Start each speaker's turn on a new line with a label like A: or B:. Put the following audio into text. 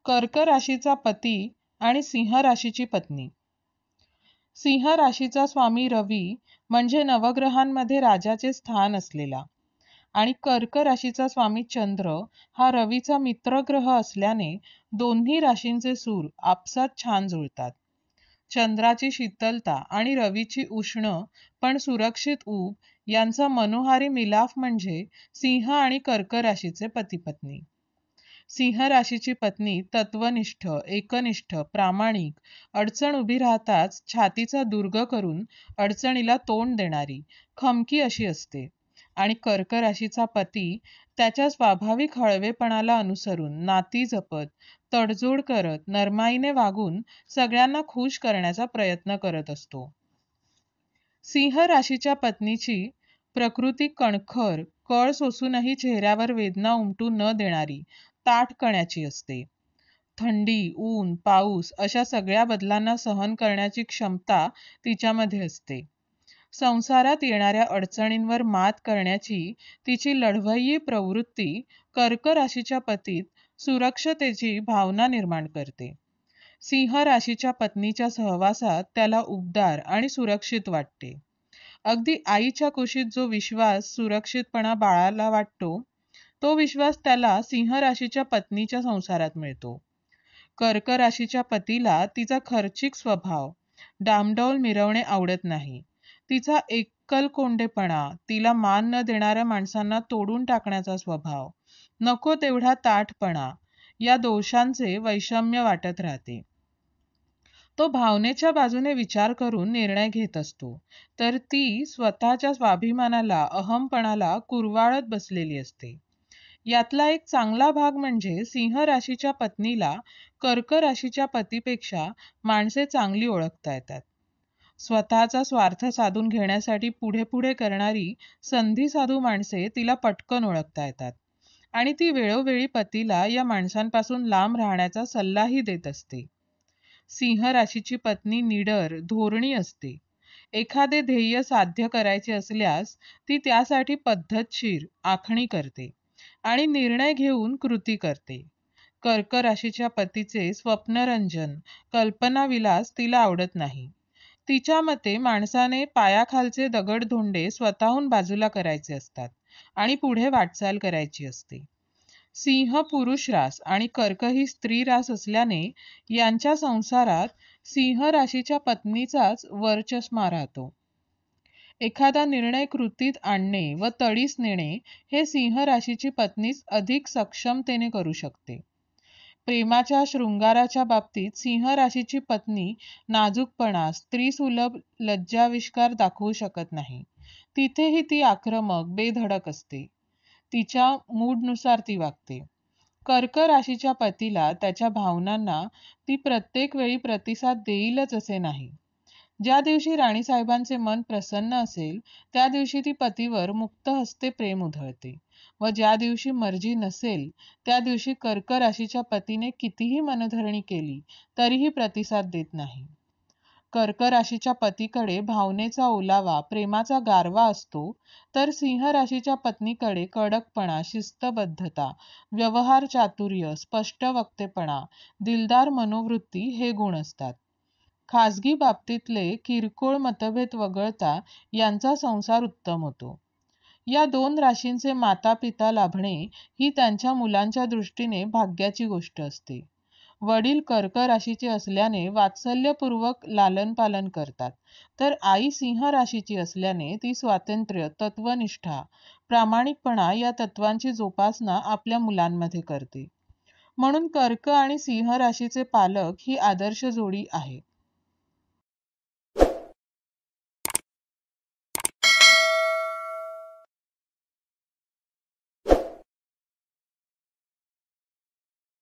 A: कर्क राशीचा पती आणि सिंह राशीची पत्नी. सिंह राशीचा स्वामी रवी म्हणजे नवग्रहांमध्ये राजाचे स्थान असलेला आणि कर्क राशीचा स्वामी चंद्र हा रवीचा मित्रग्रह असल्याने दोन्ही राशींचे सूर आपसात छान जुळतात. चंद्राची शीतलता आणि रवीची उष्ण पण सुरक्षित ऊब यांचा मनोहारी मिलाफ म्हणजे सिंह आणि कर्क राशीचे पती पत्नी. सिंह राशीची पत्नी तत्वनिष्ठ, एकनिष्ठ, प्रामाणिक, अडचण उभी राहताच छातीचा दुर्ग करून अडचणीला तोंड देणारी, खमकी अशी असते. आणि कर्क राशीचा पती त्याच्या स्वाभाविक हळवेपणाला अनुसरून नाती जपत, तडजोड करत, नरमाईने वागून सगळ्यांना खुश करण्याचा प्रयत्न करत असतो. सिंह राशीच्या पत्नीची प्रकृती कणखर, कळ सोसूनही चेहऱ्यावर वेदना उमटू न देणारी, ताठकण्याची असते. थंडी, ऊन, पाऊस अशा सगळ्या बदलांना सहन करण्याची क्षमता तिच्यामध्ये असते. संसारात येणाऱ्या अडचणींवर मात करण्याची तिची लढवय्यी प्रवृत्ती कर्क राशीच्या पतीत सुरक्षतेची भावना निर्माण करते. सिंह राशीच्या पत्नीच्या सहवासात त्याला उबदार आणि सुरक्षित वाटते. अगदी आईच्या कुशीत जो विश्वास, सुरक्षितपणा बाळाला वाटतो, तो विश्वास त्याला सिंह राशीच्या पत्नीच्या संसारात मिळतो. कर्क राशीच्या पतीला तिचा खर्चिक स्वभाव, डामडौल मिरवणे आवडत नाही. तिचा एकलकोंडेपणा, तिला मान न देणाऱ्या माणसांना तोडून टाकण्याचा स्वभाव, नको तेवढा ताठपणा या दोषांचे वैषम्य वाटत राहते. तो भावनेच्या बाजूने विचार करून निर्णय घेत असतो, तर ती स्वतःच्या स्वाभिमानाला, अहमपणाला कुरवाळत बसलेली असते. यातला एक चांगला भाग म्हणजे सिंह राशीच्या पत्नीला कर्क राशीच्या पतीपेक्षा माणसे चांगली ओळखता येतात. स्वतःचा स्वार्थ साधून घेण्यासाठी पुढे पुढे करणारी संधी साधू माणसे तिला पटकन ओळखता येतात आणि ती वेळोवेळी पतीला या माणसांपासून लांब राहण्याचा सल्लाही देत असते. सिंह राशीची पत्नी निडर, धोरणी असते. एखादे ध्येय साध्य करायचे असल्यास ती त्यासाठी पद्धतशीर आखणी करते आणि निर्णय घेऊन कृती करते. कर्क राशीच्या पतीचे स्वप्नरंजन, कल्पनाविलास तिला आवडत नाही. तिच्या मते माणसाने पायाखालचे दगडधोंडे स्वतःहून बाजूला करायचे असतात आणि पुढे वाटचाल करायची असते. सिंह पुरुष रास आणि कर्क ही स्त्री रास असल्याने यांच्या संसारात सिंह राशीच्या पत्नीचाच वरचष्मा राहतो. एखादा निर्णय कृतीत आणणे व तडीस नेणे हे सिंह राशीची पत्नीच अधिक सक्षमतेने करू शकते. प्रेमाच्या शृंगाराच्या बाबतीत सिंह राशीची पत्नी नाजूकपणा, स्त्रीसुलभ लज्जाविष्कार दाखवू शकत नाही. तिथेही ती आक्रमक, बेधडक असते. तिच्या मूडनुसार ती वागते. कर्क राशीच्या पतीला त्याच्या भावनांना ती प्रत्येक वेळी प्रतिसाद देईलच असे नाही. ज्या दिवशी राणीसाहेबांचे मन प्रसन्न असेल त्या दिवशी ती पतीवर मुक्त हस्ते प्रेम उधळते व ज्या दिवशी मर्जी नसेल त्या दिवशी कर्क राशीच्या पतीने कितीही मनधरणी केली तरीही प्रतिसाद देत नाही. कर्क राशीच्या पतीकडे भावनेचा ओलावा, प्रेमाचा गारवा असतो, तर सिंह राशीच्या पत्नीकडे कडकपणा, शिस्तबद्धता, व्यवहार चातुर्य, स्पष्ट वक्तेपणा, दिलदार मनोवृत्ती हे गुण असतात. खाजगी बाबतीतले किरकोळ मतभेद वगळता यांचा संसार उत्तम होतो. या दोन राशींचे माता पिता लाभणे ही त्यांच्या मुलांच्या दृष्टीने भाग्याची गोष्ट असते. वडील कर्क राशीचे असल्याने वात्सल्यपूर्वक लालन पालन करतात, तर आई सिंह राशीची असल्याने ती स्वातंत्र्य, तत्वनिष्ठा, प्रामाणिकपणा या तत्वांची जोपासना आपल्या मुलांमध्ये करते. म्हणून कर्क आणि सिंह राशीचे पालक ही आदर्श जोडी आहे.